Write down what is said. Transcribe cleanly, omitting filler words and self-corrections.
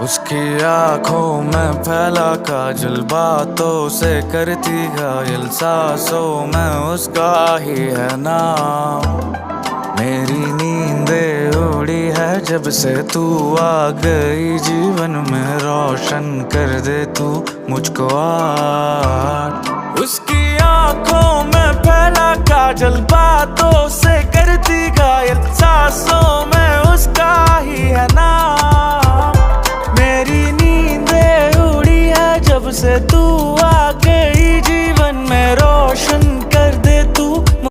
उसकी आंखों में फैला काजल, बातों से करती घायल, सांसों में उसका ही है नाम। मेरी नींदें उड़ी है जब से तू आ गई जीवन में, रोशन कर दे तू मुझको आज। उसकी आंखों में फैला काजल, बातों से करती घायल, सांसों में उसका